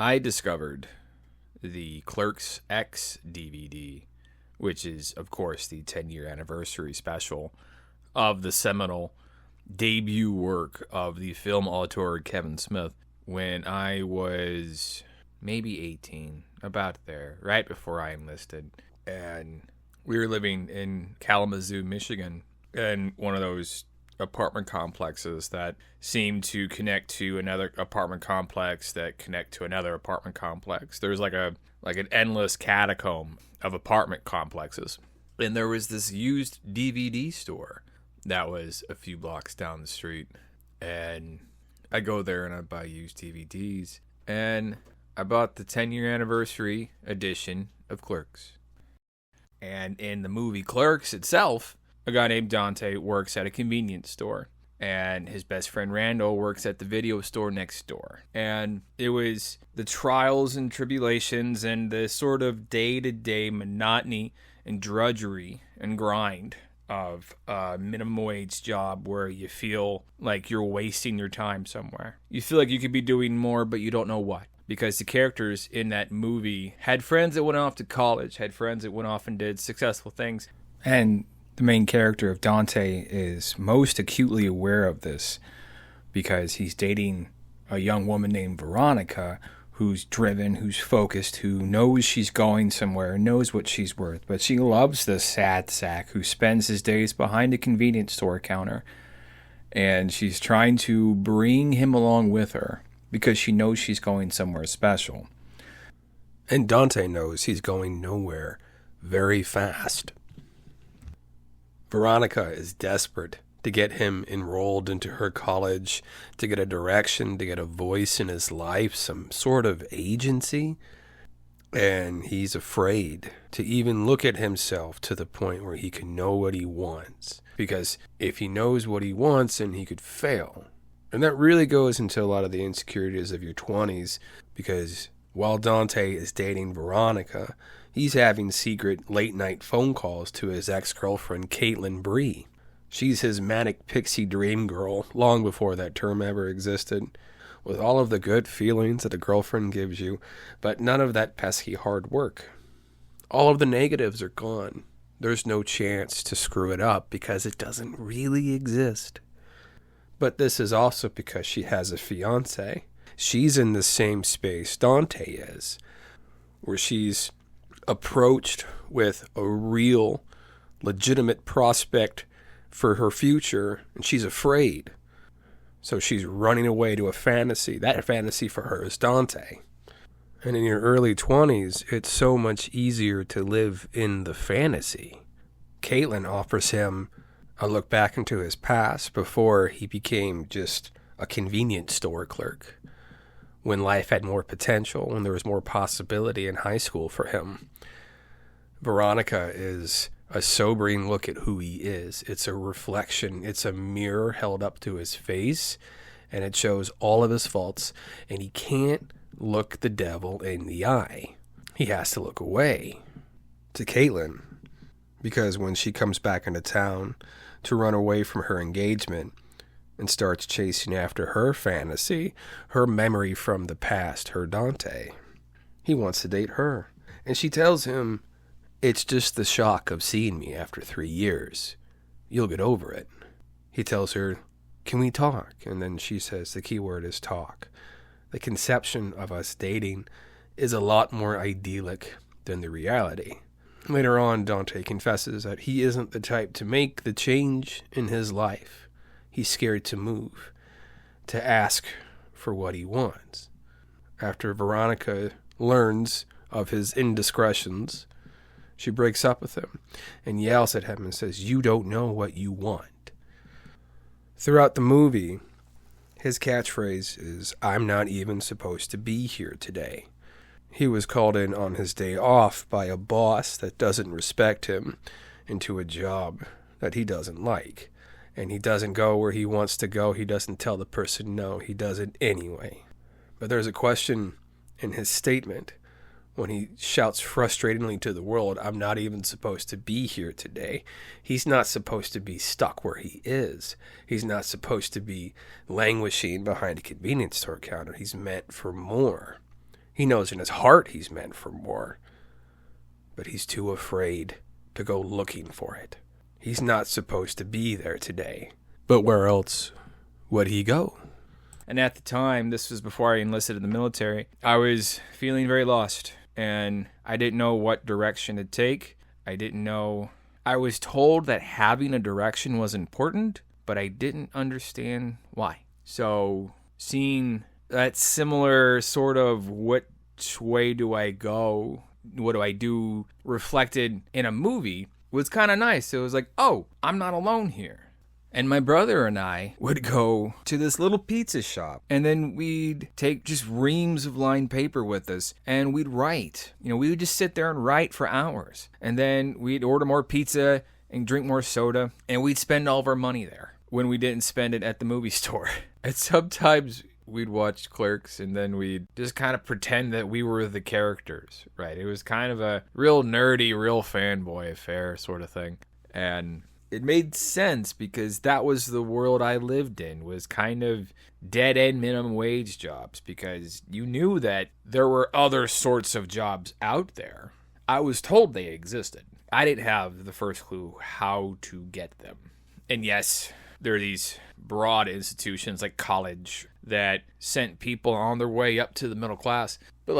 I discovered the Clerks X DVD, which is, of course, the 10-year anniversary special of the seminal debut work of the film auteur Kevin Smith, when I was maybe 18, about there, right before I enlisted. And we were living in Kalamazoo, Michigan, in one of those apartment complexes that seem to connect to another apartment complex that connect to another apartment complex. There's like an endless catacomb of apartment complexes. And there was this used DVD store that was a few blocks down the street. And I go there and I buy used DVDs. And I bought the 10-year anniversary edition of Clerks. And in the movie Clerks itself, a guy named Dante works at a convenience store, and his best friend Randall works at the video store next door. And it was the trials and tribulations and the sort of day-to-day monotony and drudgery and grind of a minimum wage job where you feel like you're wasting your time somewhere. You feel like you could be doing more, but you don't know what. Because the characters in that movie had friends that went off to college, had friends that went off and did successful things. And the main character of Dante is most acutely aware of this because he's dating a young woman named Veronica who's driven, who's focused, who knows she's going somewhere, knows what she's worth. But she loves this sad sack who spends his days behind a convenience store counter. And she's trying to bring him along with her because she knows she's going somewhere special. And Dante knows he's going nowhere very fast. Veronica is desperate to get him enrolled into her college, to get a direction, to get a voice in his life, some sort of agency. And he's afraid to even look at himself to the point where he can know what he wants. Because if he knows what he wants, then he could fail. And that really goes into a lot of the insecurities of your 20s, because while Dante is dating Veronica, he's having secret late-night phone calls to his ex-girlfriend, Caitlin Bree. She's his manic pixie dream girl long before that term ever existed, with all of the good feelings that a girlfriend gives you, but none of that pesky hard work. All of the negatives are gone. There's no chance to screw it up because it doesn't really exist. But this is also because she has a fiancé. She's in the same space Dante is, where she's approached with a real, legitimate prospect for her future, and she's afraid. So she's running away to a fantasy. That fantasy for her is Dante. And in your early 20s, it's so much easier to live in the fantasy. Caitlin offers him a look back into his past before he became just a convenience store clerk, when life had more potential, when there was more possibility in high school for him. Veronica is a sobering look at who he is. It's a reflection. It's a mirror held up to his face, and it shows all of his faults, and he can't look the devil in the eye. He has to look away to Caitlin, because when she comes back into town to run away from her engagement and starts chasing after her fantasy, her memory from the past, her Dante, he wants to date her. And she tells him, "It's just the shock of seeing me after 3 years. You'll get over it." He tells her, "Can we talk?" And then she says the key word is talk. The conception of us dating is a lot more idyllic than the reality. Later on, Dante confesses that he isn't the type to make the change in his life. He's scared to move, to ask for what he wants. After Veronica learns of his indiscretions, she breaks up with him and yells at him and says, "You don't know what you want." Throughout the movie, his catchphrase is, "I'm not even supposed to be here today." He was called in on his day off by a boss that doesn't respect him into a job that he doesn't like. And he doesn't go where he wants to go. He doesn't tell the person no. He does it anyway. But there's a question in his statement when he shouts frustratingly to the world, "I'm not even supposed to be here today." He's not supposed to be stuck where he is. He's not supposed to be languishing behind a convenience store counter. He's meant for more. He knows in his heart he's meant for more, but he's too afraid to go looking for it. He's not supposed to be there today. But where else would he go? And at the time, this was before I enlisted in the military, I was feeling very lost, and I didn't know what direction to take. I was told that having a direction was important, but I didn't understand why. So seeing that similar sort of which way do I go, what do I do reflected in a movie was kind of nice. It was like, oh, I'm not alone here. And my brother and I would go to this little pizza shop, and then we'd take just reams of lined paper with us, and we'd write. We would just sit there and write for hours. And then we'd order more pizza and drink more soda, and we'd spend all of our money there when we didn't spend it at the movie store. And sometimes we'd watch Clerks, and then we'd just kind of pretend that we were the characters, right? It was kind of a real nerdy, real fanboy affair sort of thing. And it made sense because that was the world I lived in, was kind of dead-end minimum wage jobs, because you knew that there were other sorts of jobs out there. I was told they existed. I didn't have the first clue how to get them. And yes, there are these broad institutions like college that sent people on their way up to the middle class. But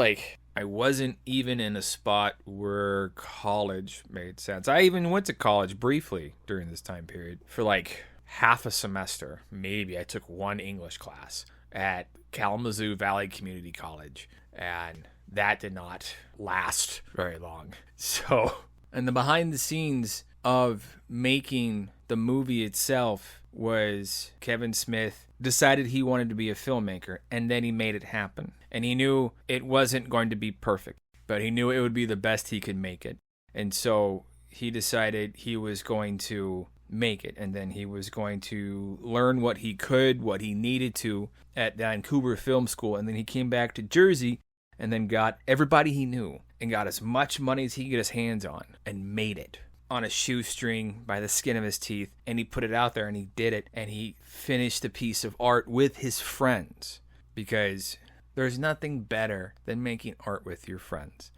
I wasn't even in a spot where college made sense. I even went to college briefly during this time period for half a semester. Maybe I took one English class at Kalamazoo Valley Community College, and that did not last very long. So, and the behind the scenes of making the movie itself was Kevin Smith decided he wanted to be a filmmaker, and then he made it happen. And he knew it wasn't going to be perfect, but he knew it would be the best he could make it. And so he decided he was going to make it, and then he was going to learn what he could, what he needed to at Vancouver Film School. And then he came back to Jersey and then got everybody he knew and got as much money as he could get his hands on and made it on a shoestring by the skin of his teeth. And he put it out there, and he did it, and he finished a piece of art with his friends, because there's nothing better than making art with your friends.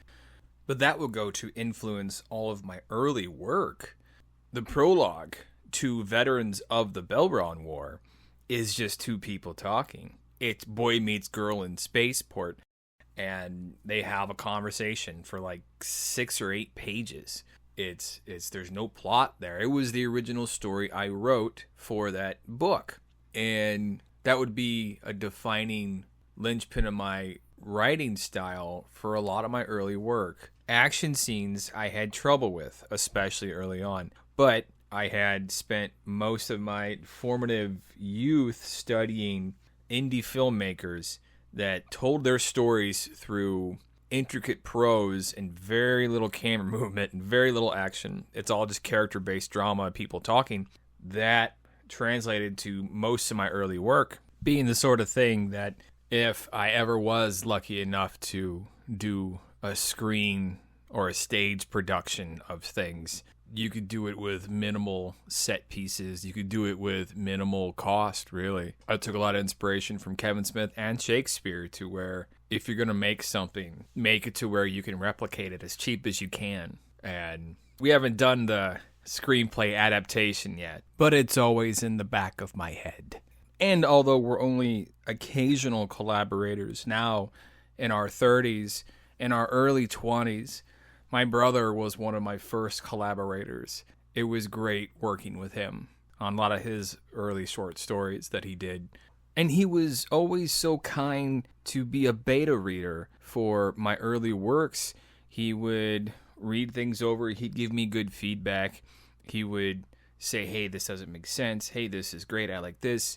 But that will go to influence all of my early work. The prologue to Veterans of the Belron War is just two people talking. It's boy meets girl in spaceport, and they have a conversation for 6 or 8 pages. It's there's no plot there. It was the original story I wrote for that book, and that would be a defining linchpin of my writing style for a lot of my early work. Action scenes I had trouble with, especially early on, but I had spent most of my formative youth studying indie filmmakers that told their stories through intricate prose and very little camera movement and very little action. It's all just character-based drama, people talking. That translated to most of my early work being the sort of thing that if I ever was lucky enough to do a screen or a stage production of things, you could do it with minimal set pieces. You could do it with minimal cost, really. I took a lot of inspiration from Kevin Smith and Shakespeare, to where if you're going to make something, make it to where you can replicate it as cheap as you can. And we haven't done the screenplay adaptation yet, but it's always in the back of my head. And although we're only occasional collaborators now in our 30s, in our early 20s, my brother was one of my first collaborators. It was great working with him on a lot of his early short stories that he did. And he was always so kind to be a beta reader for my early works. He would read things over. He'd give me good feedback. He would say, hey, this doesn't make sense. Hey, this is great. I like this.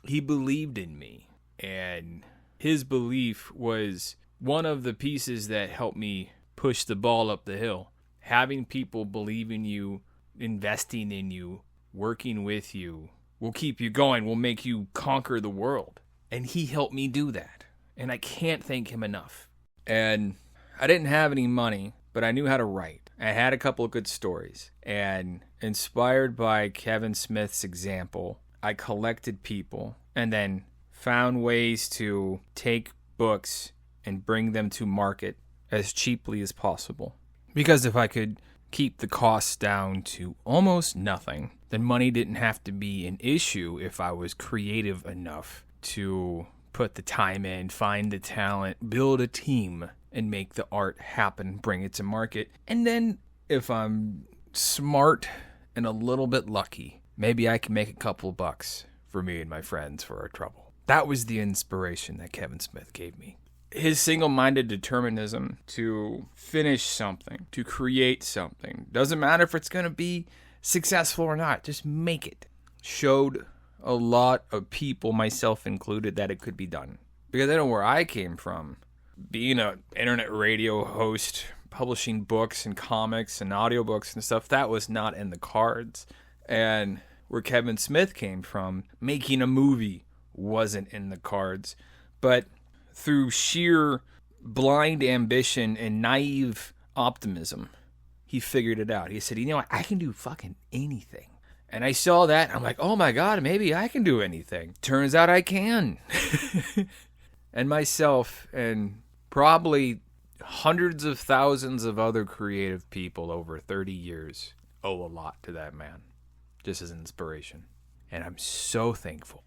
He believed in me. And his belief was one of the pieces that helped me push the ball up the hill. Having people believe in you, investing in you, working with you will keep you going, will make you conquer the world. And he helped me do that. And I can't thank him enough. And I didn't have any money, but I knew how to write. I had a couple of good stories. And inspired by Kevin Smith's example, I collected people and then found ways to take books and bring them to market as cheaply as possible. Because if I could keep the costs down to almost nothing, then money didn't have to be an issue if I was creative enough to put the time in, find the talent, build a team, and make the art happen, bring it to market. And then if I'm smart and a little bit lucky, maybe I can make a couple bucks for me and my friends for our trouble. That was the inspiration that Kevin Smith gave me. His single-minded determinism to finish something, to create something, doesn't matter if it's going to be successful or not, just make it, showed a lot of people, myself included, that it could be done. Because I know where I came from, being an internet radio host, publishing books and comics and audiobooks and stuff, that was not in the cards. And where Kevin Smith came from, making a movie wasn't in the cards. But through sheer blind ambition and naive optimism, he figured it out. He said, you know what? I can do fucking anything. And I saw that. And I'm like, oh my God, maybe I can do anything. Turns out I can. And myself and probably hundreds of thousands of other creative people over 30 years owe a lot to that man, just as an inspiration. And I'm so thankful